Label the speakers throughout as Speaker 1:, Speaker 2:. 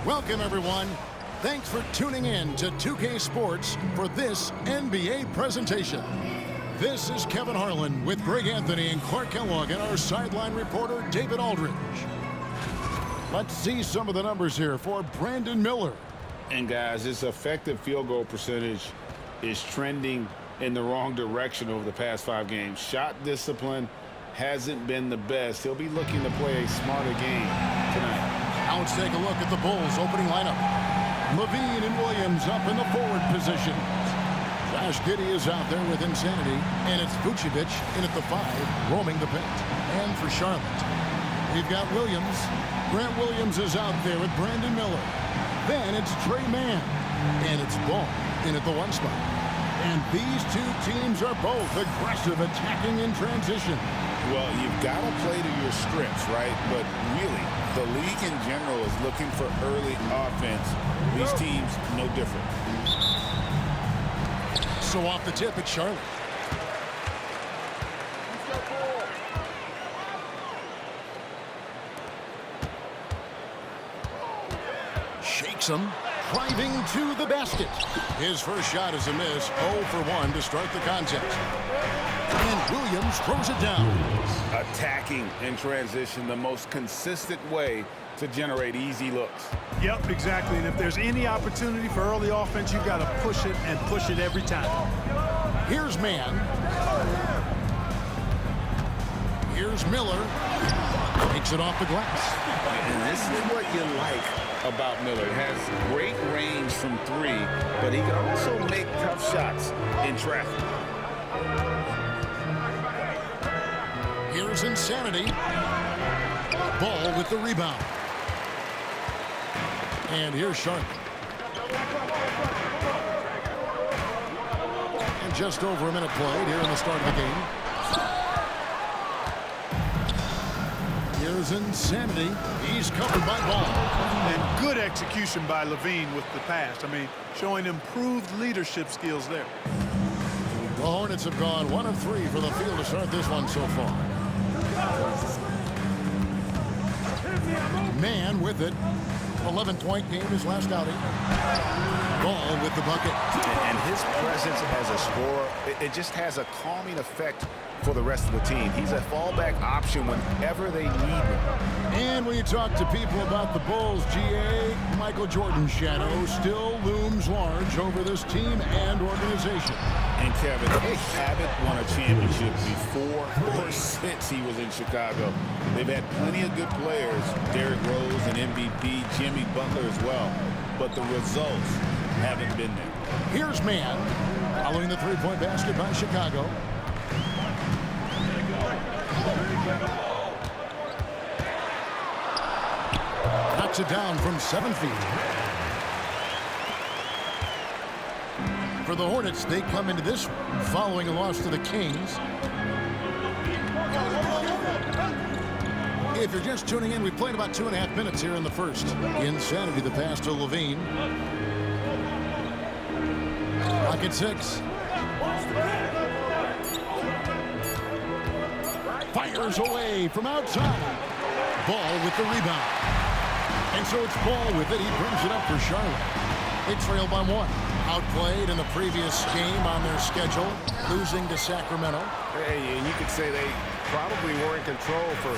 Speaker 1: Welcome, everyone. Thanks for tuning in to 2K Sports for this NBA presentation. This is Kevin Harlan with Greg Anthony and Clark Kellogg and our sideline reporter, David Aldridge. Let's see some of the numbers here for Brandon Miller.
Speaker 2: And, guys, his effective field goal percentage is trending in the wrong direction over the past 5 games. Shot discipline hasn't been the best. He'll be looking to play a smarter game tonight.
Speaker 1: Now let's take a look at the Bulls' opening lineup. Levine and Williams up in the forward position. Josh Giddey is out there with insanity, and it's Vucevic in at the 5, roaming the paint. And for Charlotte, we've got Williams. Grant Williams is out there with Brandon Miller. Then it's Trey Mann, and it's Ball in at the 1 spot. And these two teams are both aggressive attacking in transition.
Speaker 2: Well, you've got to play to your strengths, right? But really, the league in general is looking for early offense. These teams, no different.
Speaker 1: So off the tip, it's Charlotte. Shakes him, driving to the basket. His first shot is a miss, 0 for 1 to start the contest. And Williams throws it down.
Speaker 2: Attacking in transition, the most consistent way to generate easy looks.
Speaker 3: Yep, exactly. And if there's any opportunity for early offense, you've got to push it and push it every time.
Speaker 1: Here's Mann. Here's Miller. Takes it off the glass.
Speaker 2: And this is what you like about Miller. He has great range from 3, but he can also make tough shots in traffic.
Speaker 1: Here's insanity. Ball with the rebound. And here's Sharp. And just over a minute played here in the start of the game. Here's insanity. He's covered by Ball.
Speaker 3: And good execution by Levine with the pass. I mean, showing improved leadership skills there.
Speaker 1: The Hornets have gone 1 of 3 for the field to start this one so far. Mann with it. 11-point game his last outing. Ball with the bucket.
Speaker 2: And his presence as a scorer, it just has a calming effect for the rest of the team. He's a fallback option whenever they need him.
Speaker 1: And when you talk to people about the Bulls, GA, Michael Jordan's shadow still looms large over this team and organization.
Speaker 2: And Kevin, they haven't won a championship before or since he was in Chicago. They've had plenty of good players, Derrick Rose and MVP, Jimmy Butler as well, but the results haven't been there.
Speaker 1: Here's Mann, following the three-point basket by Chicago. Knocks it down from 7 feet. For the Hornets, they come into this one following a loss to the Kings. If you're just tuning in, we played about 2.5 minutes here in the first. Insanity, the pass to Levine. Clock at 6. Fires away from outside. Ball with the rebound. And so it's Ball with it. He brings it up for Charlotte. They trail by 1. Outplayed in the previous game on their schedule, losing to Sacramento.
Speaker 2: Hey, and you could say they probably were in control for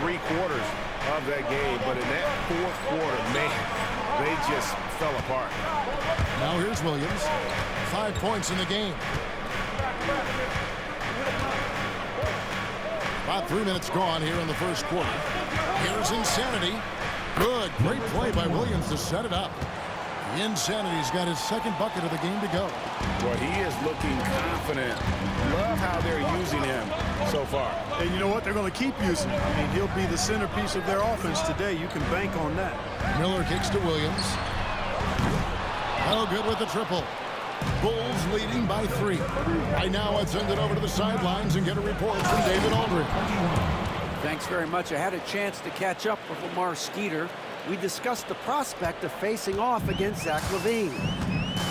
Speaker 2: 3 quarters of that game, but in that 4th quarter, man, they just fell apart.
Speaker 1: Now here's Williams. 5 points in the game. About 3 minutes gone here in the first quarter. Here's Insanity. Good, great play by Williams to set it up. Insanity's got his 2nd bucket of the game to go.
Speaker 2: Well, he is looking confident. Love how they're using him so far.
Speaker 3: And you know what? They're going to keep using him. I mean, he'll be the centerpiece of their offense today. You can bank on that.
Speaker 1: Miller kicks to Williams. Oh, good with the triple. Bulls leading by 3. Right now, let's send it over to the sidelines and get a report from David Aldridge.
Speaker 4: Thanks very much. I had a chance to catch up with Lamar Skeeter. We discussed the prospect of facing off against Zach LaVine.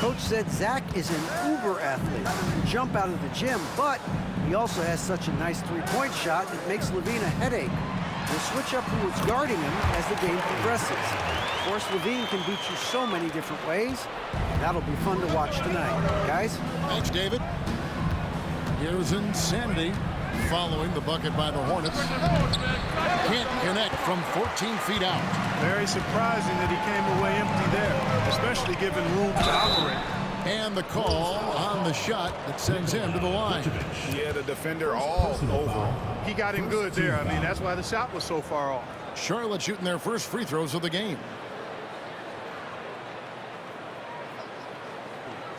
Speaker 4: Coach said Zach is an uber athlete, can jump out of the gym, but he also has such a nice three-point shot it makes LaVine a headache. We'll switch up who is guarding him as the game progresses. Of course, Levine can beat you so many different ways. That'll be fun to watch tonight. Guys?
Speaker 1: Thanks, David. Here's Insanity following the bucket by the Hornets. Can't connect from 14 feet out.
Speaker 3: Very surprising that he came away empty there, especially given room to operate.
Speaker 1: And the call on the shot that sends him to the line.
Speaker 2: He had a defender all over.
Speaker 3: He got him good there. I mean, that's why the shot was so far off.
Speaker 1: Charlotte shooting their first free throws of the game.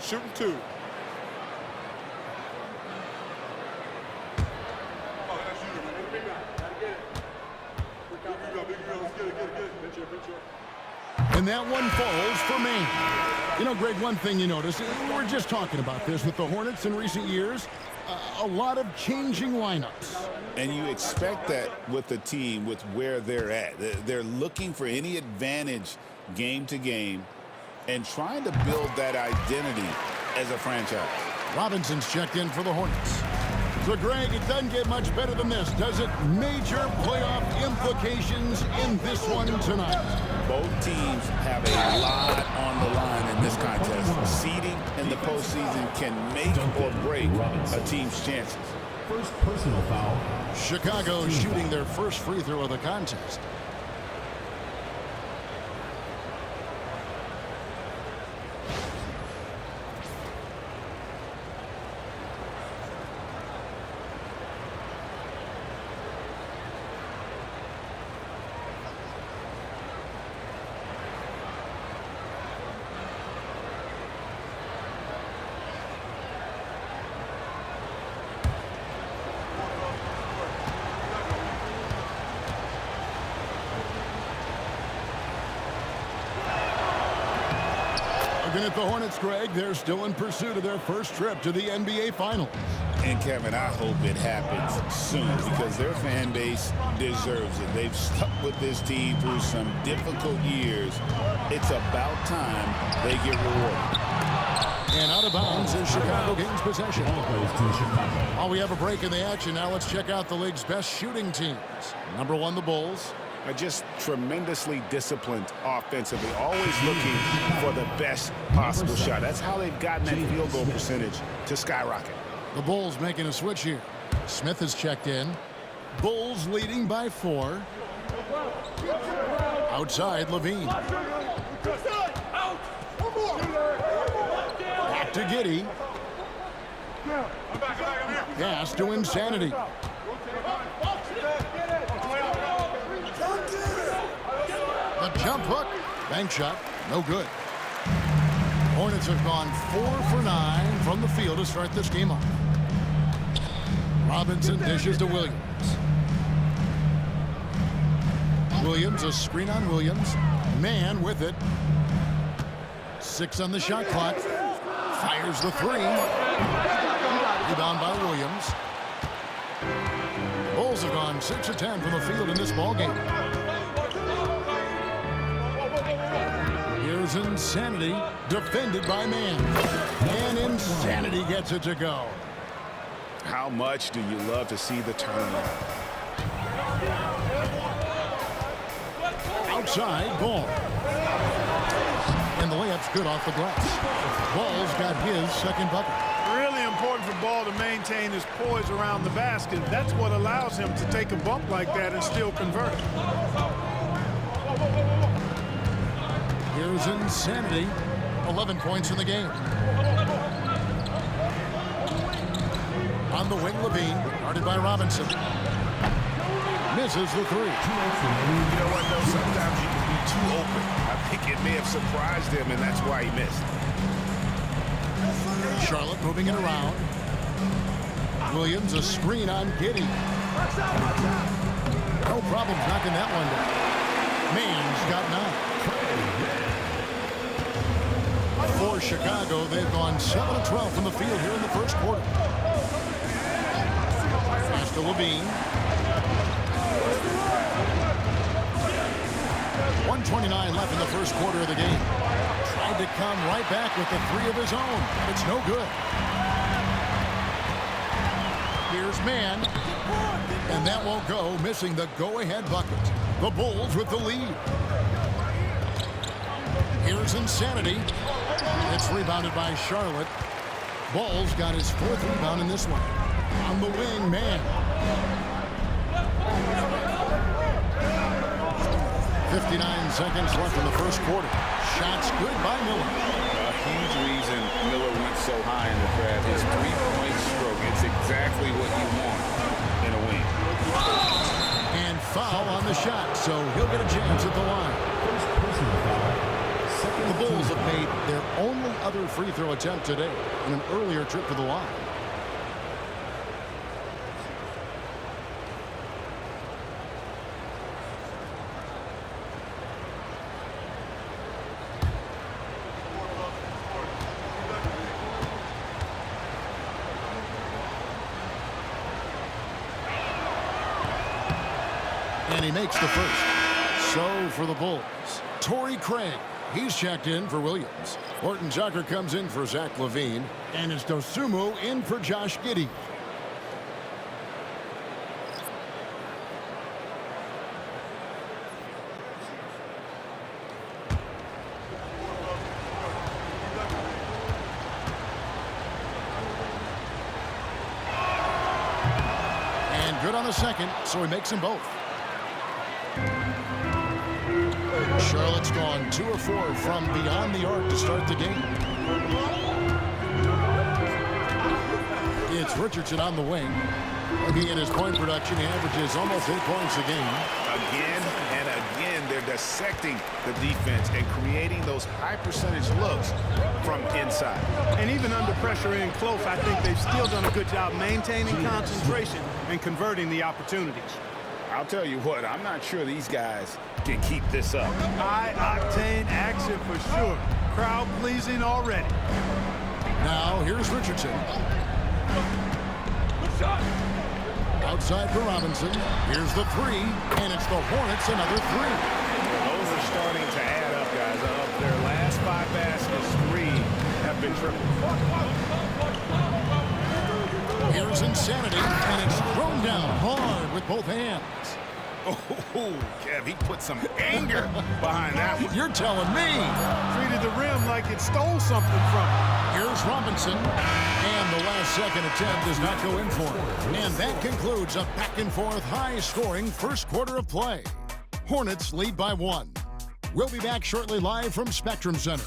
Speaker 2: Shooting 2.
Speaker 1: And that one falls for Maine. You know, Greg, one thing you notice, we're just talking about this with the Hornets in recent years, a lot of changing lineups.
Speaker 2: And you expect that with the team, with where they're at. They're looking for any advantage game to game and trying to build that identity as a franchise.
Speaker 1: Robinson's checked in for the Hornets. So, Greg, it doesn't get much better than this, does it? Major playoff implications in this one tonight.
Speaker 2: Both teams have a lot on the line in this contest. Seeding in the postseason can make or break a team's chances.
Speaker 5: First personal foul.
Speaker 1: Chicago shooting their first free throw of the contest. Looking at the Hornets, Greg, they're still in pursuit of their first trip to the NBA Finals.
Speaker 2: And, Kevin, I hope it happens soon because their fan base deserves it. They've stuck with this team through some difficult years. It's about time they get rewarded.
Speaker 1: And out of bounds as Chicago gains possession. While we have a break in the action, now let's check out the league's best shooting teams. Number 1, the Bulls.
Speaker 2: Are just tremendously disciplined offensively, always looking for the best possible shot. That's how they've gotten that field goal percentage to skyrocket.
Speaker 1: The Bulls making a switch here. Smith has checked in. Bulls leading by 4. Outside, Levine. Back to Giddey. Pass to Insanity. The jump hook. Bank shot. No good. Hornets have gone 4 for 9 from the field to start this game off. Robinson dishes to Williams. Williams, a screen on Williams. Man with it. 6 on the shot clock. Fires the 3. Rebound by Williams. The Bulls have gone 6 of 10 from the field in this ballgame. Here's Insanity, defended by Man. And Insanity gets it to go.
Speaker 2: How much do you love to see the turnaround?
Speaker 1: Outside, Ball. And the layup's good off the glass. Ball's got his second bucket.
Speaker 3: Really important for Ball to maintain his poise around the basket. That's what allows him to take a bump like that and still convert.
Speaker 1: Here's Insanity. 11 points in the game. On the wing, Levine, guarded by Robinson. Misses the 3.
Speaker 2: You know what, though? Sometimes you can be too open. I think it may have surprised him, and that's why he missed.
Speaker 1: Charlotte moving it around. Williams, a screen on Giddey. No problems knocking that one down. Man's got 9. For Chicago, they've gone 7 of 12 from the field here in the first quarter. Pass to Levine. 1:29 left in the first quarter of the game. Tried to come right back with the 3 of his own. It's no good. Here's Man. And that won't go, missing the go-ahead bucket. The Bulls with the lead. Here's Insanity. It's rebounded by Charlotte. Ball's got his 4th rebound in this one. On the wing, man. 59 seconds left in the first quarter. Shots good by Miller.
Speaker 2: A huge reason Miller went so high in the draft. His three-point stroke. It's exactly what you want in a wing.
Speaker 1: And foul on the shot, so he'll get a chance at the line.
Speaker 5: First personal foul.
Speaker 1: The Bulls have made their only other free throw attempt today in an earlier trip to the line. And he makes the first. So for the Bulls, Torrey Craig. He's checked in for Williams. Horton Tucker comes in for Zach LaVine. And it's Dosunmu in for Josh Giddey. And good on the second, so he makes them both. Charlotte's gone 2 of 4 from beyond the arc to start the game. It's Richardson on the wing. Looking at his point production, he averages almost 8 points a game.
Speaker 2: Again and again, they're dissecting the defense and creating those high percentage looks from inside.
Speaker 3: And even under pressure in close, I think they've still done a good job maintaining concentration and converting the opportunities.
Speaker 2: I'll tell you what, I'm not sure these guys can keep this up.
Speaker 3: High-octane action for sure. Crowd-pleasing already.
Speaker 1: Now, here's Richardson. Outside for Robinson. Here's the 3, and it's the Hornets another 3.
Speaker 2: Those are starting to add up, guys. Of their last 5 baskets, 3 have been triple.
Speaker 1: Here's Insanity, and it's thrown down hard with both hands.
Speaker 2: Oh, Kev, he put some anger behind that one.
Speaker 1: You're telling me.
Speaker 3: Treated the rim like it stole something from him.
Speaker 1: Here's Robinson, and the last second attempt does not go in for him. And that concludes a back-and-forth, high-scoring first quarter of play. Hornets lead by 1. We'll be back shortly live from Spectrum Center.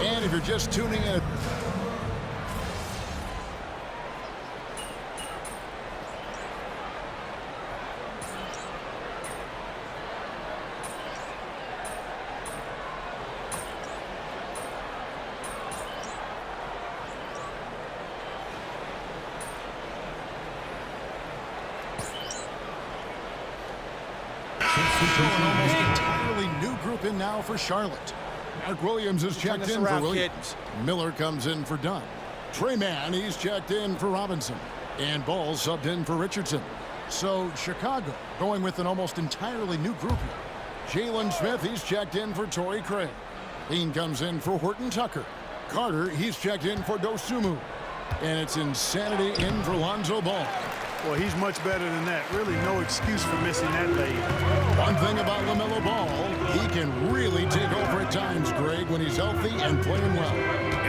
Speaker 1: And if you're just tuning in, an almost entirely new group in now for Charlotte. Mark Williams is checked in for Williams. Miller comes in for Dunn. Trey Mann, he's checked in for Robinson. And Ball subbed in for Richardson. So Chicago going with an almost entirely new group here. Jalen Smith, he's checked in for Torrey Craig. Dean comes in for Horton Tucker. Carter, he's checked in for Dosunmu. And it's Insanity in for Lonzo Ball.
Speaker 3: Well, he's much better than that. Really no excuse for missing that lead.
Speaker 1: One thing about LaMelo Ball, he can really take over at times, Greg, when he's healthy and playing well.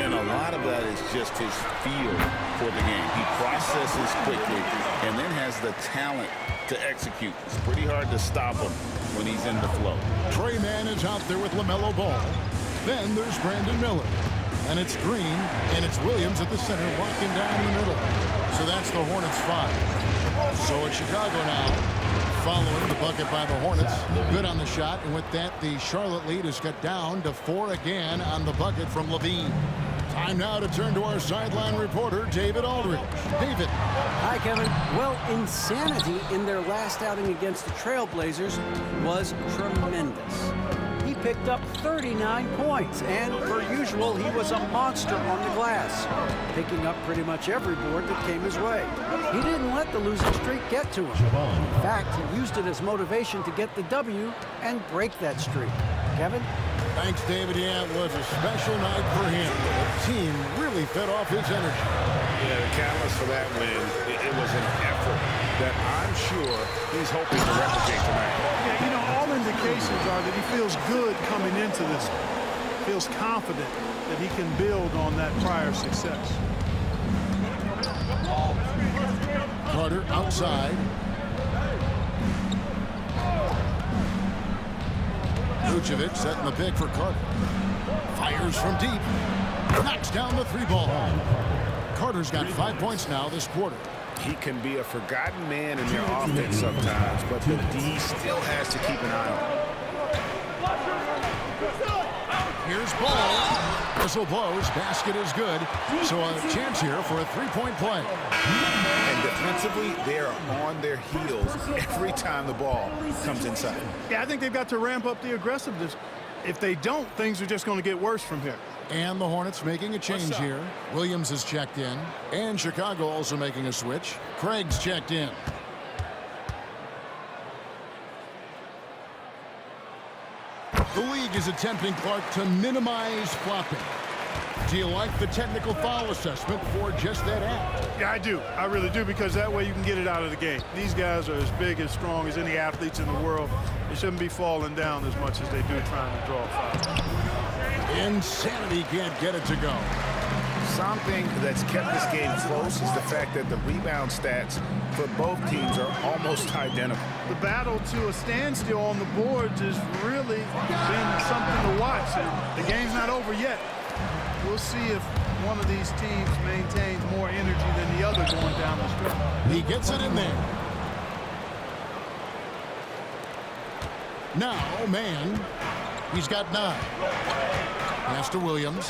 Speaker 2: And a lot of that is just his feel for the game. He processes quickly and then has the talent to execute. It's pretty hard to stop him when he's in the flow.
Speaker 1: Trey Mann is out there with LaMelo Ball. Then there's Brandon Miller. And it's Green, and it's Williams at the center, walking down the middle. So that's the Hornets 5. So it's Chicago now, following the bucket by the Hornets. Good on the shot, and with that, the Charlotte lead is cut down to 4 again on the bucket from LaVine. Time now to turn to our sideline reporter, David Aldridge. David.
Speaker 4: Hi, Kevin. Well, Insanity in their last outing against the Trailblazers was tremendous. He picked up 39 points, and per usual, he was a monster on the glass, picking up pretty much every board that came his way. He didn't let the losing streak get to him. In fact, he used it as motivation to get the W and break that streak. Kevin?
Speaker 1: Thanks, David. Yeah, it was a special night for him. The team really fed off his energy.
Speaker 2: Yeah, the catalyst for that win, it was an effort that I'm sure he's hoping to replicate tonight.
Speaker 3: Yeah, you know, all indications are that he feels good coming into this. Feels confident that he can build on that prior success.
Speaker 1: Carter outside. Vucevic setting the pick for Carter. Fires from deep. Knocks down the 3-ball. Carter's got 5 points now this quarter.
Speaker 2: He can be a forgotten man in their offense sometimes, but the D still has to keep an eye on him.
Speaker 1: Here's ball. Whistle blows. Basket is good. So a chance here for a 3-point play.
Speaker 2: And defensively, they are on their heels every time the ball comes inside.
Speaker 3: Yeah, I think they've got to ramp up the aggressiveness. If they don't, things are just going to get worse from here.
Speaker 1: And the Hornets making a change here. Williams is checked in. And Chicago also making a switch. Craig's checked in. The league is attempting, Clark, to minimize flopping. Do you like the technical foul assessment for just that act?
Speaker 3: Yeah, I do. I really do, because that way you can get it out of the game. These guys are as big and strong as any athletes in the world. They shouldn't be falling down as much as they do trying to draw a foul.
Speaker 1: Insanity can't get it to go.
Speaker 2: Something that's kept this game close is the fact that the rebound stats for both teams are almost identical.
Speaker 3: The battle to a standstill on the boards has really been something to watch. And the game's not over yet. We'll see if one of these teams maintains more energy than the other going down the stretch.
Speaker 1: He gets it in there. Now, man, he's got 9. Pass to Williams.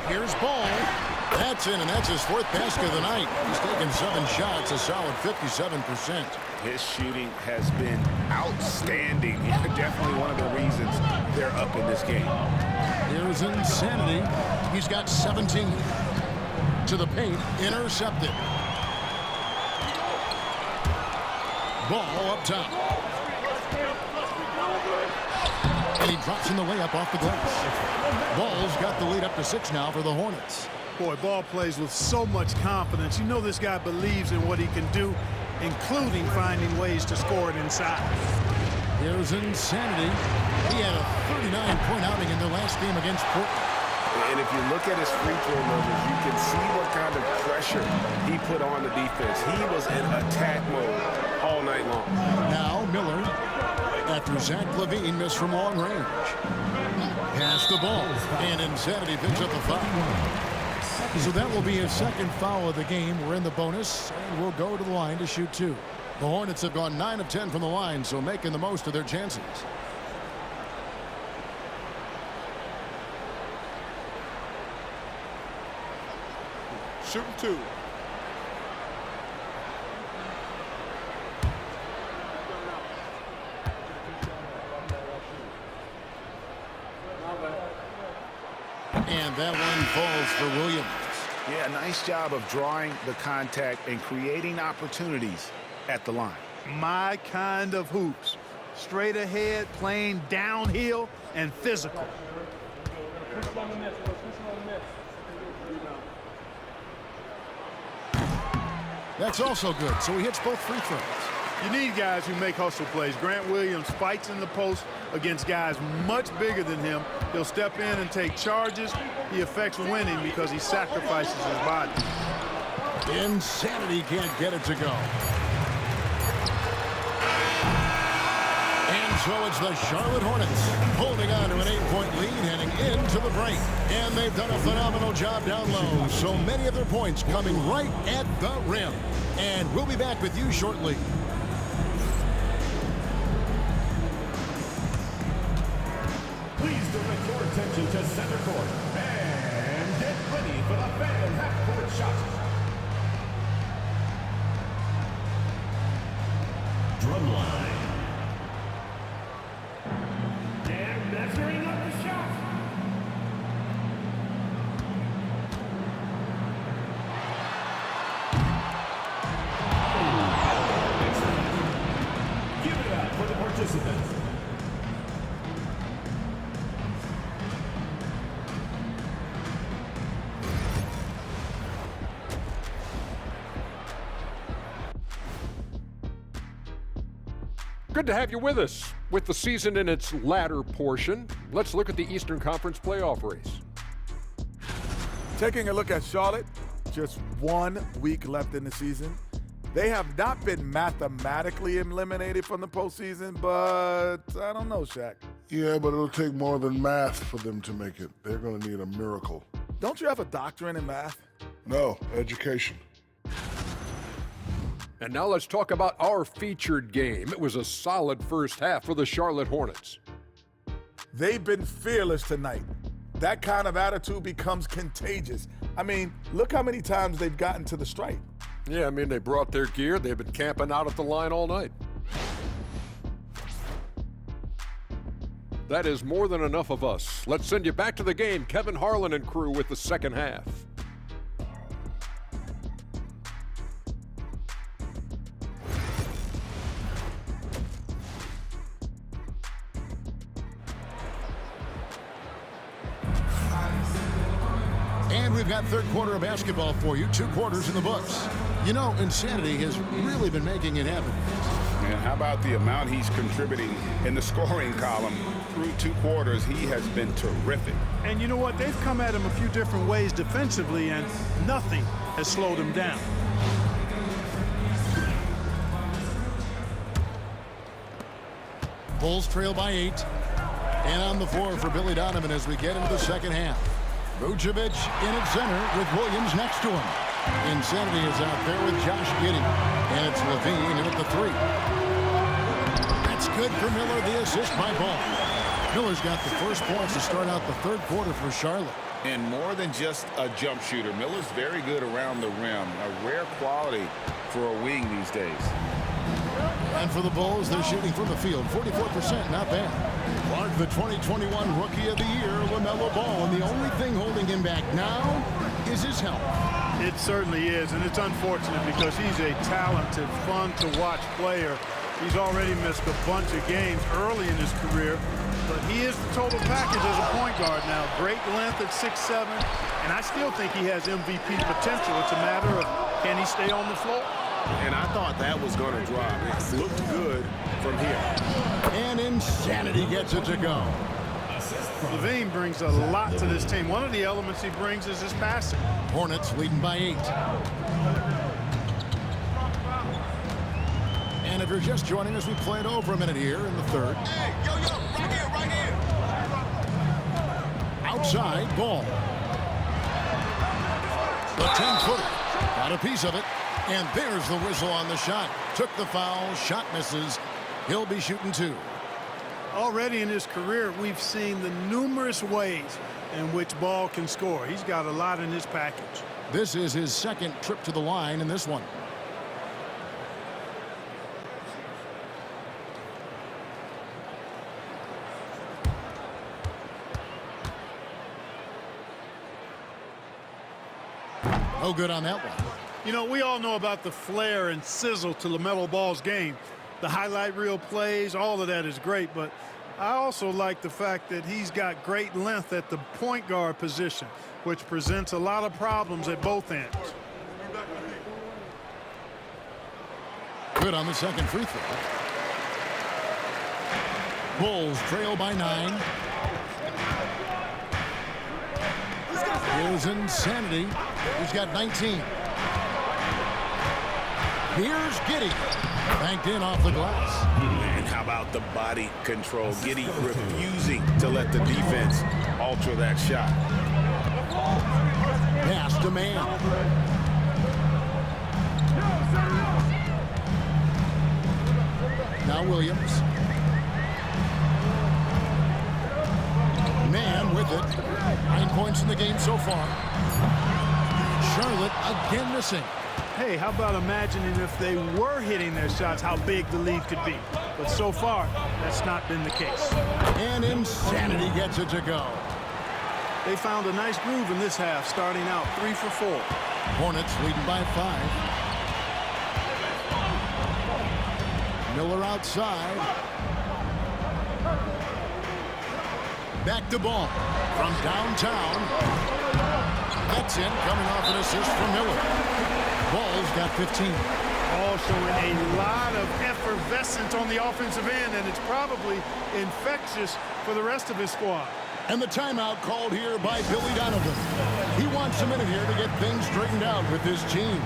Speaker 1: Here's ball. That's in, and that's his 4th basket of the night. He's taken 7 shots, a solid 57%.
Speaker 2: His shooting has been outstanding. Definitely one of the reasons they're up in this game.
Speaker 1: Here's Insanity. He's got 17. To the paint, intercepted. Ball up top. And he drops in the layup off the glass. Ball's got the lead up to 6 now for the Hornets.
Speaker 3: Boy, Ball plays with so much confidence. You know this guy believes in what he can do, including finding ways to score it inside.
Speaker 1: Here's Insanity. He had a 39-point outing in their last game against Portland.
Speaker 2: And if you look at his free throw numbers, you can see what kind of pressure he put on the defense. He was in attack mode all night long.
Speaker 1: Now Miller, after Zach LaVine missed from long range. Pass the ball, and Insanity picks up the foul. So that will be his 2nd foul of the game. We're in the bonus, and we'll go to the line to shoot 2. The Hornets have gone 9 of 10 from the line, so making the most of their chances.
Speaker 3: Shooting 2.
Speaker 1: And that one falls for Williams.
Speaker 2: Yeah, nice job of drawing the contact and creating opportunities at the line.
Speaker 3: My kind of hoops. Straight ahead, playing downhill, and physical.
Speaker 1: That's also good, so he hits both free throws.
Speaker 3: You need guys who make hustle plays. Grant Williams fights in the post against guys much bigger than him. He'll step in and take charges. He affects winning because he sacrifices his body.
Speaker 1: Insanity can't get it to go. And so it's the Charlotte Hornets holding on to an 8-point lead heading into the break. And they've done a phenomenal job down low. So many of their points coming right at the rim. And we'll be back with you shortly.
Speaker 5: Please direct your attention to center court and get ready for the Phantom half-court shot. Drumline.
Speaker 6: Good to have you with us. With the season in its latter portion, let's look at the Eastern Conference playoff race.
Speaker 7: Taking a look at Charlotte, just 1 week left in the season. They have not been mathematically eliminated from the postseason, but I don't know, Shaq.
Speaker 8: Yeah, but it'll take more than math for them to make it. They're going to need a miracle.
Speaker 7: Don't you have a doctorate in math?
Speaker 8: No, education.
Speaker 6: And now let's talk about our featured game. It was a solid first half for the Charlotte Hornets.
Speaker 7: They've been fearless tonight. That kind of attitude becomes contagious. I mean, look how many times they've gotten to the stripe.
Speaker 6: Yeah, I mean, they brought their gear. They've been camping out at the line all night. That is more than enough of us. Let's send you back to the game. Kevin Harlan and crew with the second half.
Speaker 1: And we've got third quarter of basketball for you. 2 quarters in the books. You know, insanity has really been making it happen.
Speaker 2: And how about the amount he's contributing in the scoring column? Through 2 quarters, he has been terrific.
Speaker 3: And you know what? They've come at him a few different ways defensively, and nothing has slowed him down.
Speaker 1: Bulls trail by 8. And on the floor for Billy Donovan as we get into the second half. Vucevic in at center with Williams next to him. Insanity is out there with Josh Giddey. And it's Levine in at the 3. That's good for Miller, the assist by Ball. Miller's got the first points to start out the third quarter for Charlotte.
Speaker 2: And more than just a jump shooter, Miller's very good around the rim. A rare quality for a wing these days.
Speaker 1: And for the Bulls, they're shooting from the field. 44%, not bad. Clark, the 2021 Rookie of the Year, LaMelo Ball. And the only thing holding him back now is his health.
Speaker 3: It certainly is, and it's unfortunate because he's a talented, fun-to-watch player. He's already missed a bunch of games early in his career, but he is the total package as a point guard now. Great length at 6'7", and I still think he has MVP potential. It's a matter of can he stay on the floor?
Speaker 2: And I thought that was going to drop. It looked good from here.
Speaker 1: And Insanity gets it to go.
Speaker 3: Levine brings a lot to this team. One of the elements he brings is his passing.
Speaker 1: Hornets leading by 8. And if you're just joining us, we played over a minute here in the third.
Speaker 9: Hey, yo, right here.
Speaker 1: Outside, Ball. The 10-footer. Got a piece of it. And there's the whistle on the shot. Took the foul. Shot misses. He'll be shooting 2.
Speaker 3: Already in his career, we've seen the numerous ways in which Ball can score. He's got a lot in his package.
Speaker 1: This is his second trip to the line in this one. No good on that one.
Speaker 3: You know, we all know about the flair and sizzle to LaMelo Ball's game. The highlight reel plays, all of that is great, but I also like the fact that he's got great length at the point guard position, which presents a lot of problems at both ends.
Speaker 1: Good on the second free throw. Bulls trail by 9. Here's Insanity. He's got 19. Here's Giddey. Banked in off the glass.
Speaker 2: And how about the body control? Giddey refusing to let the defense alter that shot.
Speaker 1: Pass to man. Now Williams. Man with it. 9 points in the game so far. Charlotte again missing.
Speaker 3: Hey, how about imagining if they were hitting their shots, how big the lead could be. But so far, that's not been the case.
Speaker 1: And Insanity gets it to go.
Speaker 3: They found a nice groove in this half, starting out 3 for 4.
Speaker 1: Hornets leading by 5. Miller outside. Back to Ball from downtown. That's in, coming off an assist from Miller. Ball's got 15.
Speaker 3: All showing a lot of effervescence on the offensive end, and it's probably infectious for the rest of his squad.
Speaker 1: And the timeout called here by Billy Donovan. He wants a minute here to get things straightened out with his team.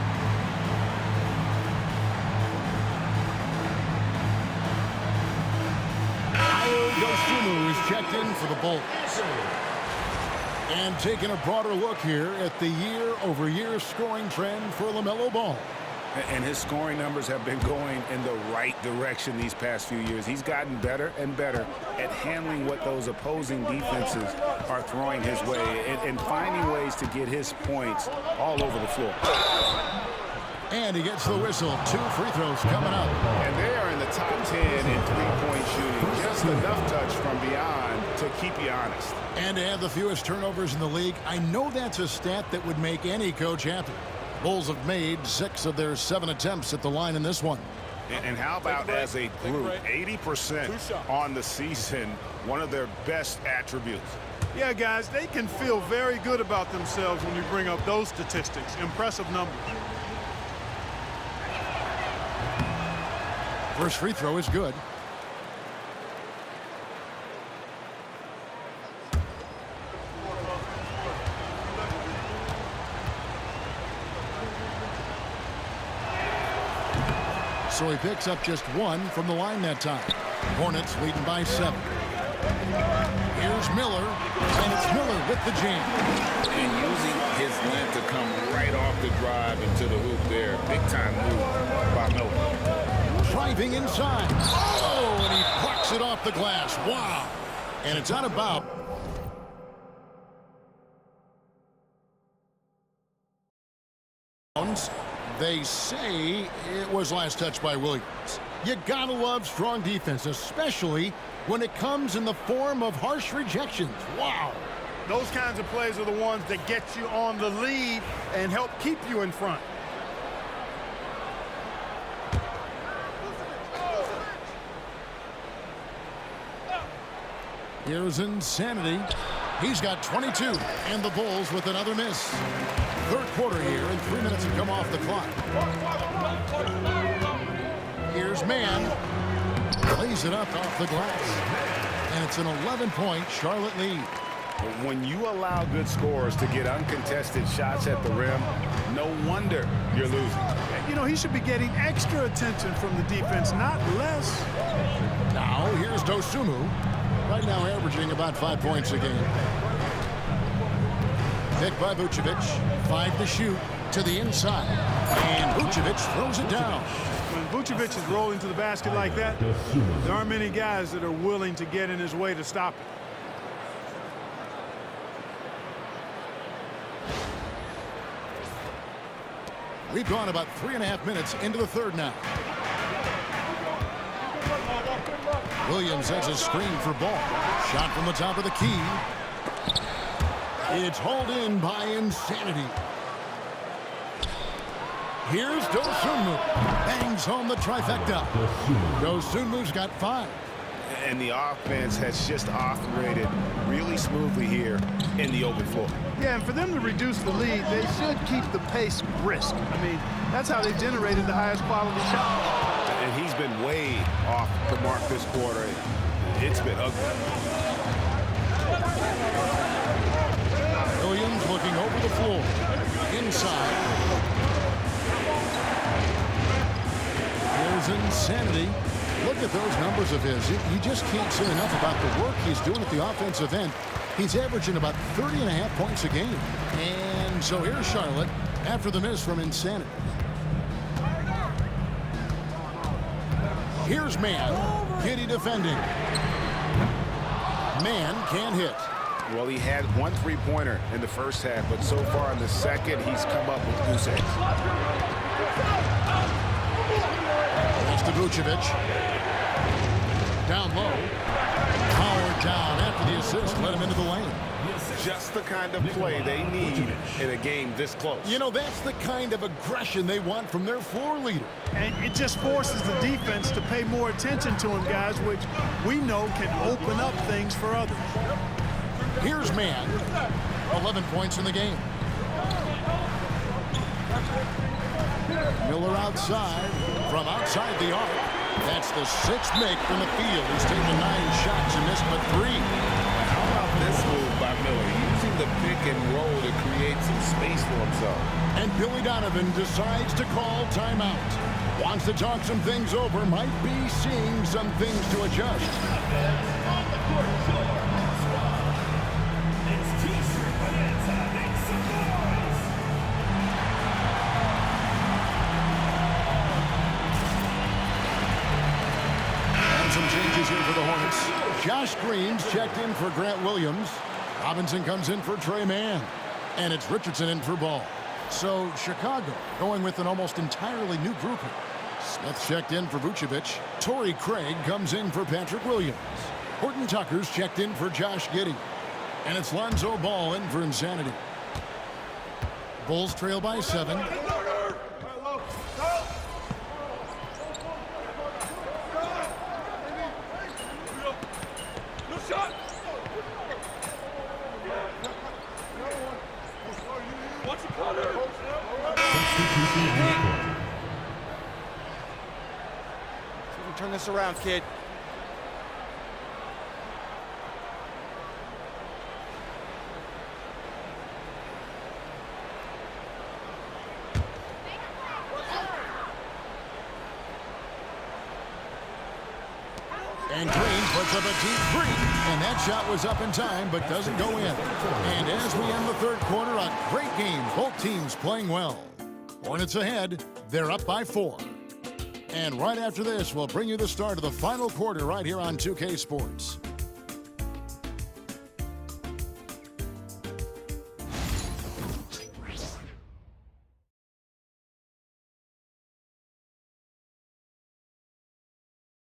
Speaker 1: Dosunmu is checked in for the Bulls. And taking a broader look here at the year-over-year scoring trend for LaMelo Ball.
Speaker 2: And his scoring numbers have been going in the right direction these past few years. He's gotten better and better at handling what those opposing defenses are throwing his way and finding ways to get his points all over the floor.
Speaker 1: And he gets the whistle. 2 free throws coming up.
Speaker 2: And they are in the top 10 in three-point shooting. Just enough touch from beyond to keep you honest.
Speaker 1: And to have the fewest turnovers in the league, I know that's a stat that would make any coach happy. Bulls have made 6 of their 7 attempts at the line in this one.
Speaker 2: And how about as a group, 80% on the season, one of their best attributes.
Speaker 3: Yeah, guys, they can feel very good about themselves when you bring up those statistics. Impressive numbers.
Speaker 1: First free throw is good. So he picks up just 1 from the line that time. Hornets leading by 7. Here's Miller, and it's Miller with the jam.
Speaker 2: And using his length to come right off the drive into the hoop there. Big time move by Miller.
Speaker 1: Driving inside. Oh, and he plucks it off the glass. Wow. And it's out of bounds. They say it was last touched by Williams. You gotta love strong defense, especially when it comes in the form of harsh rejections. Wow.
Speaker 3: Those kinds of plays are the ones that get you on the lead and help keep you in front.
Speaker 1: Here's Insanity. He's got 22, and the Bulls with another miss. Third quarter here, and 3 minutes have come off the clock. Here's Mann. Lays it up off the glass. And it's an 11-point Charlotte lead.
Speaker 2: When you allow good scorers to get uncontested shots at the rim, no wonder you're losing.
Speaker 3: You know, he should be getting extra attention from the defense, not less.
Speaker 1: Now, here's Dosunmu. Right now averaging about 5 points a game. Picked by Vucevic. 5 to shoot to the inside. And Vucevic throws it down.
Speaker 3: When Vucevic is rolling to the basket like that, there aren't many guys that are willing to get in his way to stop it.
Speaker 1: We've gone about 3.5 minutes into the third now. Williams has a screen for Ball. Shot from the top of the key. It's hauled in by Insanity. Here's Dosunmu. Bangs home the trifecta. Dosunmu's got 5.
Speaker 2: And the offense has just operated really smoothly here in the open floor.
Speaker 3: Yeah, and for them to reduce the lead, they should keep the pace brisk. I mean, that's how they generated the highest quality shot.
Speaker 2: And he's been way off the mark this quarter. It's been ugly.
Speaker 1: Williams looking over the floor. Inside. Here's Insanity. Look at those numbers of his. You just can't say enough about the work he's doing at the offensive end. He's averaging about 30.5 points a game. And so here's Charlotte after the miss from Insanity. Here's Mann. Giddy defending. Mann can't hit.
Speaker 2: Well, he had 1 3-pointer in the first half, but so far in the second, he's come up with goose eggs.
Speaker 1: That's to Vucevic. Down low. Power down after the assist. Let him into the lane.
Speaker 2: Just the kind of play they need in a game this close.
Speaker 1: You know, that's the kind of aggression they want from their floor leader.
Speaker 3: And it just forces the defense to pay more attention to him, guys, which we know can open up things for others.
Speaker 1: Here's Mann. 11 points in the game. Miller outside, from outside the arc. That's the 6th make from the field. He's taken 9 shots and missed but 3.
Speaker 2: How about this move by Miller? Using the pick and roll to create some space for himself.
Speaker 1: And Billy Donovan decides to call timeout. Wants to talk some things over, might be seeing some things to adjust.
Speaker 5: On the court, it's T-shirt Bonanza. Make some noise.
Speaker 1: And some changes here for the Hornets. Josh Green's checked in for Grant Williams. Robinson comes in for Trey Mann. And it's Richardson in for Ball. So Chicago going with an almost entirely new group here. Smith checked in for Vucevic. Torrey Craig comes in for Patrick Williams. Horton Tucker's checked in for Josh Giddey. And it's Lonzo Ball in for Insanity. Bulls trail by 7.
Speaker 9: Turn this around, kid.
Speaker 1: And Green puts up a deep 3. And that shot was up in time, but doesn't go in. And as we end the 3rd quarter, a great game. Both teams playing well. Hornets ahead. They're up by 4. And right after this, we'll bring you the start of the final quarter right here on 2K Sports.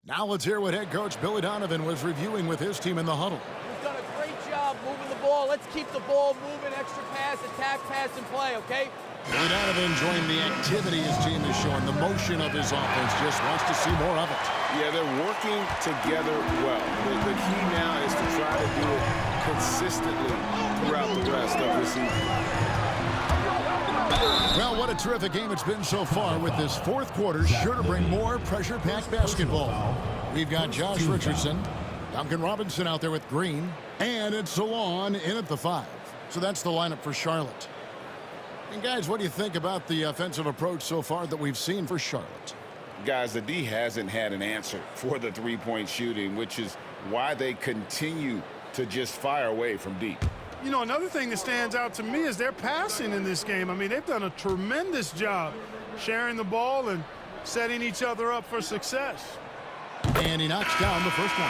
Speaker 1: Now let's hear what head coach Billy Donovan was reviewing with his team in the huddle.
Speaker 10: We've done a great job moving the ball. Let's keep the ball moving, extra pass, attack, pass, and play, okay?
Speaker 1: Billy Donovan enjoying the activity his team is showing, the motion of his offense, just wants to see more of it.
Speaker 2: Yeah, they're working together well. The key now is to try to do it consistently throughout the rest of the season.
Speaker 1: Well, what a terrific game it's been so far, with this 4th quarter sure to bring more pressure-packed basketball. We've got Josh Richardson, Duncan Robinson out there with Green, and it's Salon in at the 5. So that's the lineup for Charlotte. And guys, what do you think about the offensive approach so far that we've seen for Charlotte?
Speaker 2: Guys, the D hasn't had an answer for the three-point shooting, which is why they continue to just fire away from deep.
Speaker 3: You know, another thing that stands out to me is their passing in this game. I mean, they've done a tremendous job sharing the ball and setting each other up for success.
Speaker 1: And he knocks down the first one.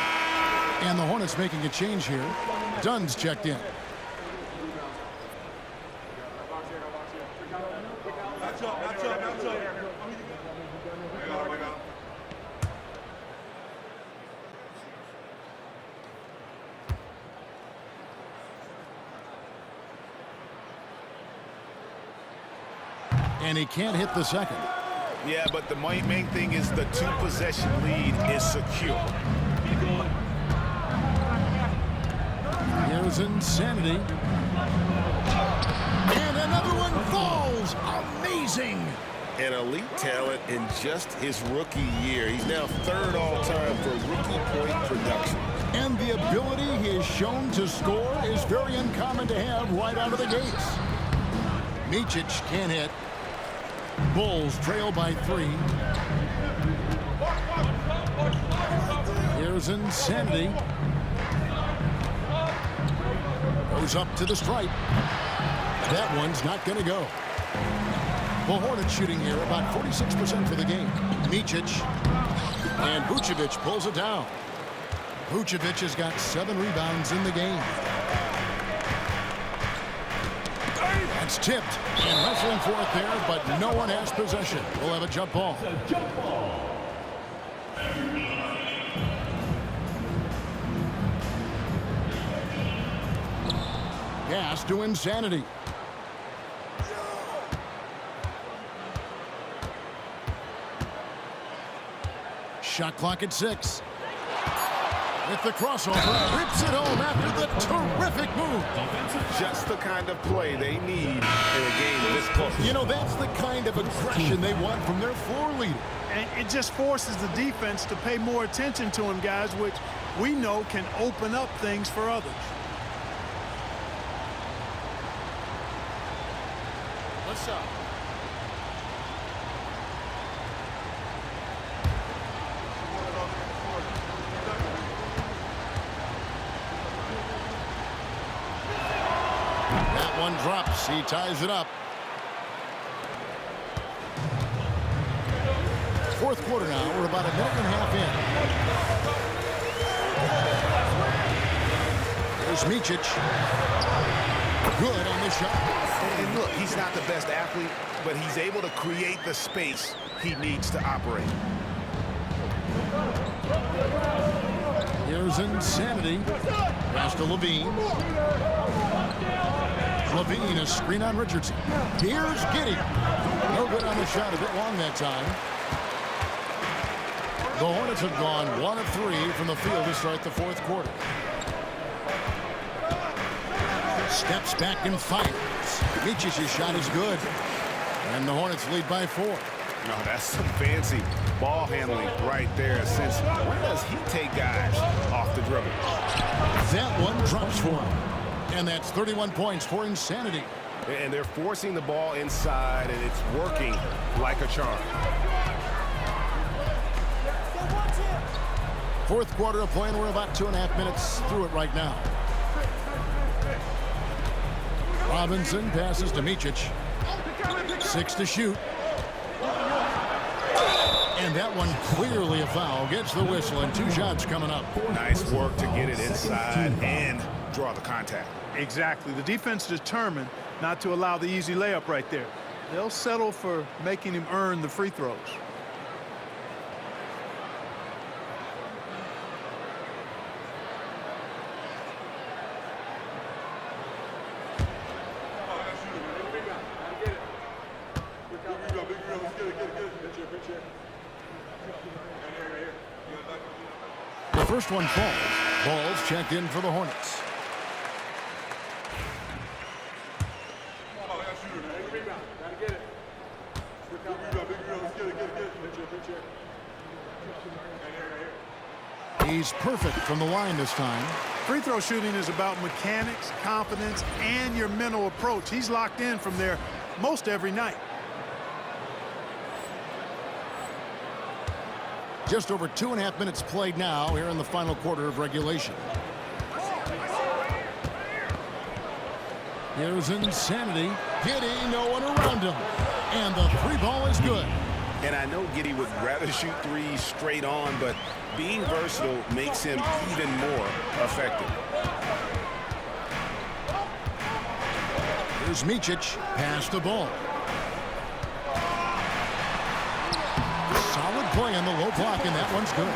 Speaker 1: And the Hornets making a change here. Dunn's checked in. And he can't hit the second.
Speaker 2: Yeah, but the main thing is the 2-possession lead is secure.
Speaker 1: Here's Insanity. And another one falls. Amazing.
Speaker 2: An elite talent in just his rookie year. He's now 3rd all-time for rookie point production.
Speaker 1: And the ability he has shown to score is very uncommon to have right out of the gates. Micic can't hit. Bulls trail by 3. Here's Insanity. Goes up to the stripe. That one's not going to go. Well, Hornets shooting here about 46% for the game. Micic and Vucevic pulls it down. Vucevic has got 7 rebounds in the game. That's tipped and wrestling for it there, but no one has possession. We'll have a jump ball. Pass to Insanity. Shot clock at 6. With the crossover, rips it home after the terrific move.
Speaker 2: Just the kind of play they need in a game this close.
Speaker 1: You know, that's the kind of aggression they want from their floor leader.
Speaker 3: And it just forces the defense to pay more attention to him, guys, which we know can open up things for others.
Speaker 1: What's up? That one drops. He ties it up. Fourth quarter now. We're about a minute and a half in. There's Micic. Good on the shot.
Speaker 2: And look, he's not the best athlete, but he's able to create the space he needs to operate.
Speaker 1: Here's Insanity. Pass to Levine. Levine, a screen on Richardson. Here's Giddey. No good on the shot. A bit long that time. The Hornets have gone 1 of 3 from the field to start the fourth quarter. Steps back and fires. Micic's shot is good. And the Hornets lead by 4.
Speaker 2: No, that's some fancy ball handling right there. Since when does he take guys off the dribble?
Speaker 1: That one drops for him. And that's 31 points for Insanity.
Speaker 2: And they're forcing the ball inside, and it's working like a charm.
Speaker 1: Fourth quarter of play, and we're about 2.5 minutes through it right now. Robinson passes to Micic. 6 to shoot. And that one clearly a foul. Gets the whistle, and 2 shots coming up.
Speaker 2: Nice work to get it inside and draw the contact.
Speaker 3: Exactly. The defense determined not to allow the easy layup right there. They'll settle for making him earn the free throws.
Speaker 1: The first one falls. Ball's checked in for the Hornets. He's perfect from the line this time.
Speaker 3: Free throw shooting is about mechanics, confidence, and your mental approach. He's locked in from there most every night.
Speaker 1: Just over 2.5 minutes played now here in the final quarter of regulation. Here's Insanity. Giddey, no one around him. And the 3-ball is good.
Speaker 2: And I know Giddey would rather shoot threes straight on, but being versatile makes him even more effective.
Speaker 1: Here's Micic. Pass the ball. Solid play on the low block, and that one's good.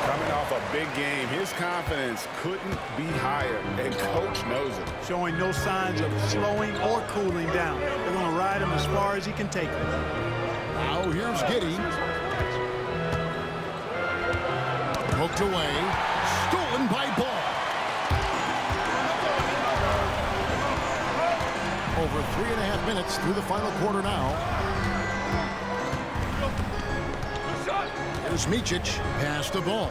Speaker 2: Coming off a big game, his confidence couldn't be higher, and coach knows it.
Speaker 3: Showing no signs of slowing or cooling down. They're going to ride him as far as he can take him.
Speaker 1: Now here's Giddey. Poked away. Stolen by Ball. Over 3.5 minutes through the final quarter now. Here's Micic. Pass the ball.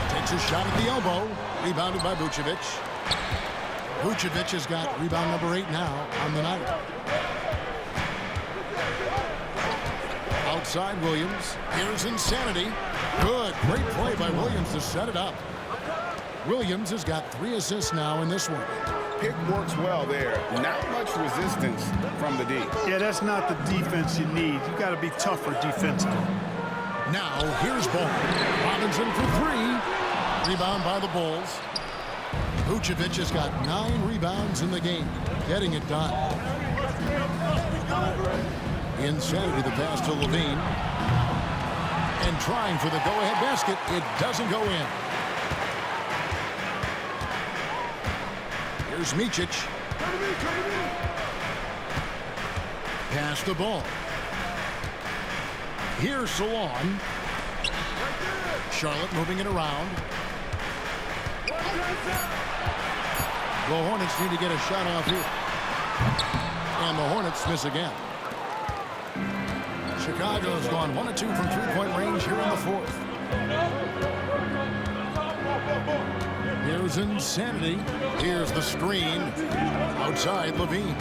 Speaker 1: Takes a shot at the elbow. Rebounded by Vucevic. Vucevic has got rebound number 8 now on the night. Outside Williams. Here's Insanity. Good. Great play by Williams to set it up. Williams has got 3 assists now in this one.
Speaker 2: Pick works well there. Not much resistance from the D.
Speaker 3: Yeah, that's not the defense you need. You got to be tougher defensively.
Speaker 1: Now here's Ball. Robinson for 3. Rebound by the Bulls. Vucevic has got 9 rebounds in the game. Getting it done. Insanity, the pass to Levine. And trying for the go-ahead basket. It doesn't go in. Here's Micic. Pass the ball. Here's Salon. Charlotte moving it around. The Hornets need to get a shot off here. And the Hornets miss again. Chicago's gone 1 of 2 from three-point range here in the fourth. Here's Insanity. Here's the screen. Outside Levine.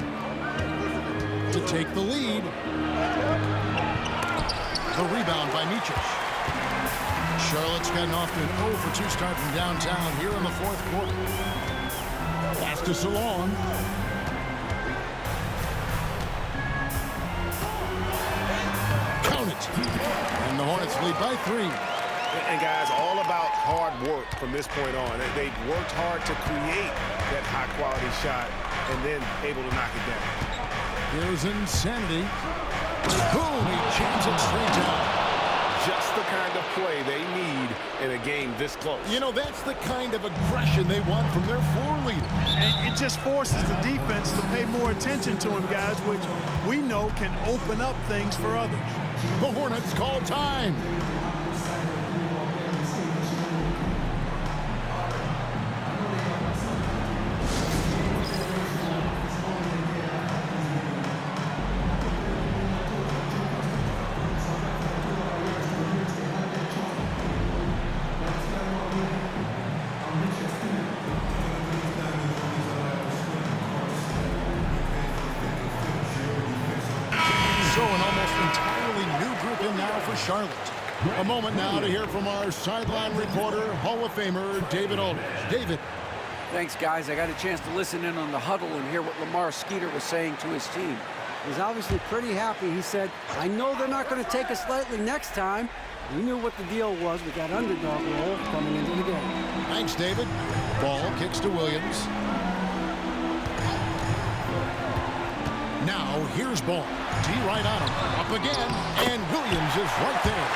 Speaker 1: To take the lead. The rebound by Miches. Charlotte's gotten off to an 0 for 2 start from downtown here in the fourth quarter. Pass to Salon. Count it. And the Hornets lead by 3.
Speaker 2: And guys, all about hard work from this point on. They've worked hard to create that high-quality shot and then able to knock it down.
Speaker 1: Here's Insanity. Boom, he jams it straight down.
Speaker 2: Just the kind of play they need in a game this close.
Speaker 1: You know, that's the kind of aggression they want from their floor leader.
Speaker 3: And it just forces the defense to pay more attention to him, guys, which we know can open up things for others.
Speaker 1: The Hornets call time. Charlotte. A moment now to hear from our sideline reporter, Hall of Famer David Aldridge. David.
Speaker 4: Thanks, guys. I got a chance to listen in on the huddle and hear what Lamar Skeeter was saying to his team. He's obviously pretty happy. He said, I know they're not going to take us lightly next time. We knew what the deal was. We got underdog role coming into the game.
Speaker 1: Thanks, David. Ball kicks to Williams. Now, here's Ball. T right on him. Up again. And Williams is right there.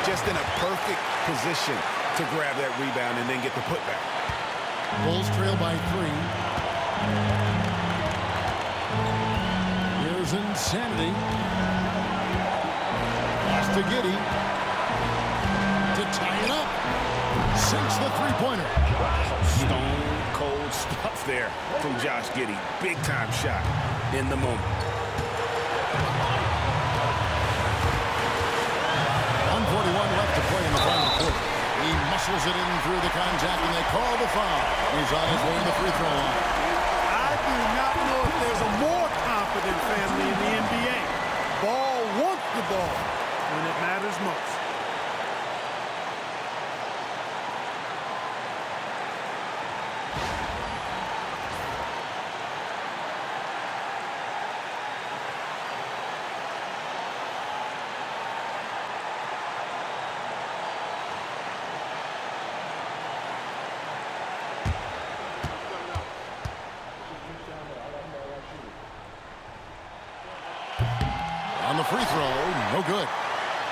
Speaker 2: Just in a perfect position to grab that rebound and then get the putback.
Speaker 1: Bulls trail by 3. Here's Insanity. Pass to Giddey. To tie it up. Sinks the three-pointer.
Speaker 2: Stone cold stuff there from Josh Giddey. Big time shot in the moment.
Speaker 1: 1:41 left to play in the final quarter. He muscles it in through the contact, and they call the foul. He's on his way to the free throw line.
Speaker 3: I do not know if there's a more confident family in the NBA. Ball wants the ball when it matters most.
Speaker 1: On the free throw, no good.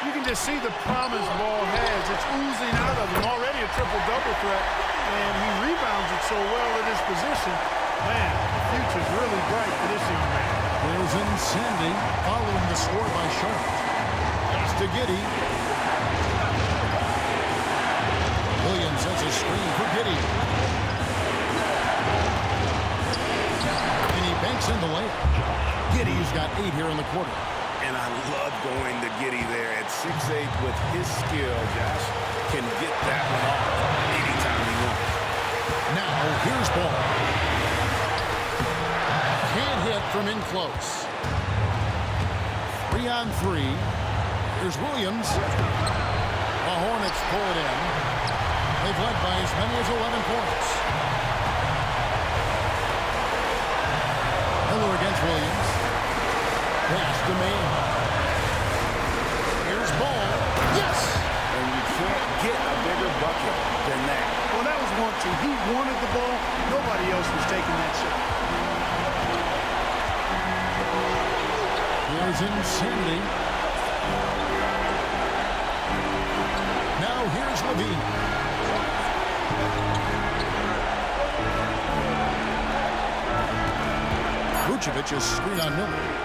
Speaker 3: You can just see the promise Ball has. It's oozing out of him. Already a triple-double threat, and he rebounds it so well in his position. Man, the future's really bright for this young man.
Speaker 1: There's Insanity following the score by Charlotte. Pass to Giddey. Williams has a screen for Giddey. And he banks in the layup. Giddey's got 8 here in the quarter.
Speaker 2: And I love going to Giddey there at 6'8" with his skill. Josh can get that one off anytime he wants.
Speaker 1: Now, here's Ball. Can't hit from in close. 3 on 3. Here's Williams. The Hornets pull it in. They've led by as many as 11 points. Miller against Williams. Pass to Maine. Here's Ball. Yes!
Speaker 2: And you can't get a bigger bucket than that.
Speaker 3: Well, that was 1-2. He wanted the ball. Nobody else was taking that shot.
Speaker 1: Here's Insanity. Now here's Levine. Vucevic is screen on Miller.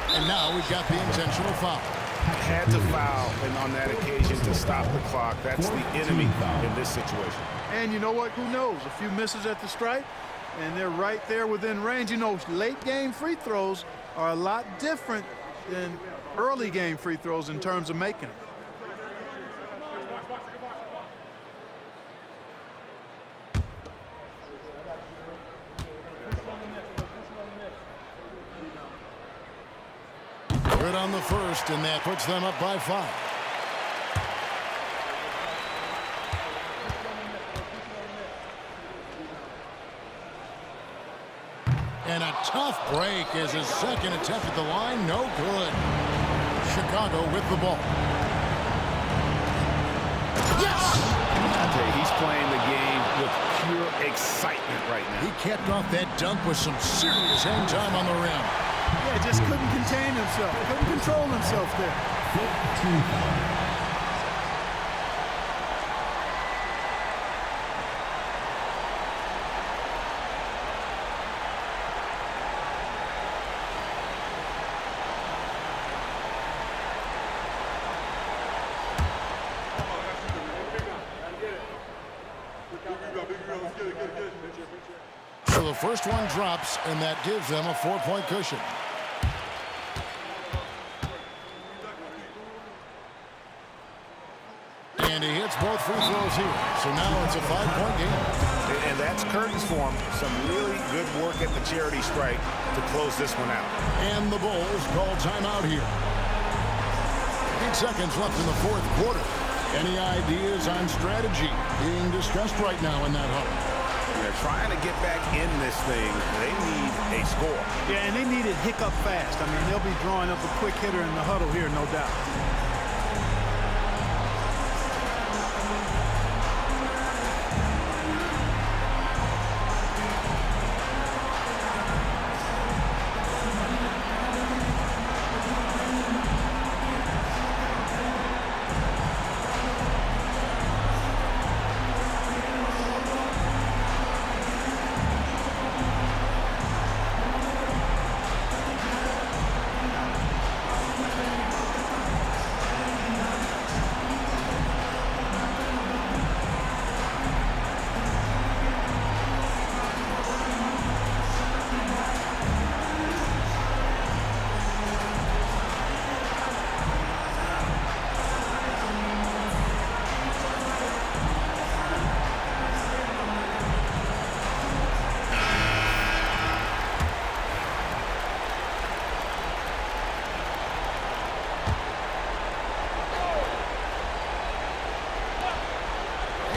Speaker 1: And now we've got the intentional foul.
Speaker 2: Had to foul and on that occasion to stop the clock. That's the enemy in this situation.
Speaker 3: And you know what? Who knows? A few misses at the stripe, and they're right there within range. You know, late game free throws are a lot different than early game free throws in terms of making them.
Speaker 1: Good on the first, and that puts them up by 5. And a tough break as his second attempt at the line. No good. Chicago with the ball. Yes!
Speaker 2: I tell you, he's playing the game with pure excitement right now.
Speaker 1: He kept off that dunk with some serious hang time on the rim.
Speaker 3: Yeah, just couldn't contain himself. Couldn't control himself there.
Speaker 5: 15.
Speaker 1: So the first one drops, and that gives them a 4-point cushion. And he hits both free throws here. So now it's a 5-point game.
Speaker 2: And that's curtains for him. Some really good work at the charity stripe to close this one out.
Speaker 1: And the Bulls call timeout here. 8 seconds left in the fourth quarter. Any ideas on strategy being discussed right now in that huddle?
Speaker 2: They're trying to get back in this thing. They need a score.
Speaker 3: Yeah, and they need it hiccup fast. I mean, they'll be drawing up a quick hitter in the huddle here, no doubt.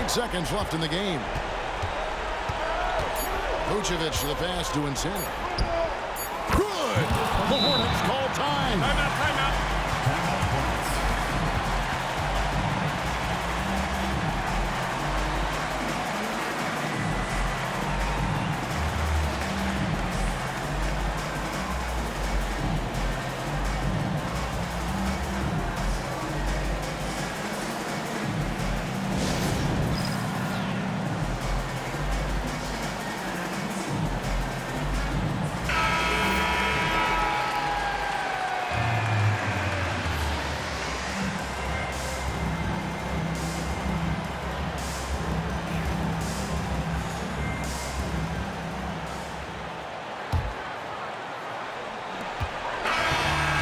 Speaker 1: Seconds left in the game. Vucevic to the pass to Insanity. Good! The Hornets call time.
Speaker 5: Timeout.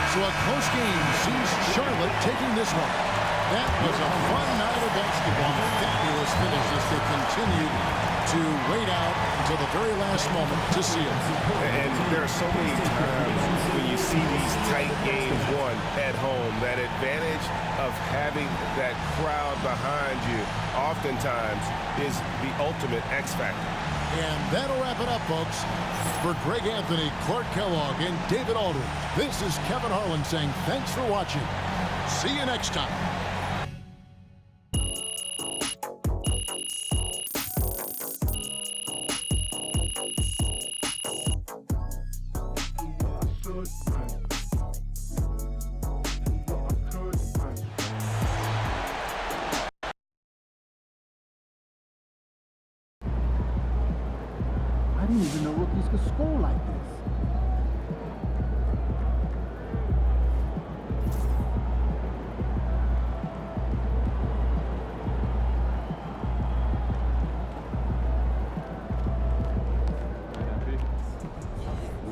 Speaker 1: So a close game sees Charlotte taking this one. That was a fun night of basketball. Fabulous finish as they continued to wait out until the very last moment to see it.
Speaker 2: And there are so many times when you see these tight games won at home, that advantage of having that crowd behind you oftentimes is the ultimate X factor.
Speaker 1: And that'll wrap it up, folks. For Greg Anthony, Clark Kellogg, and David Aldridge, this is Kevin Harlan saying thanks for watching. See you next time.
Speaker 11: I didn't even know rookies could score like this.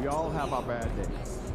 Speaker 12: We all have our bad days.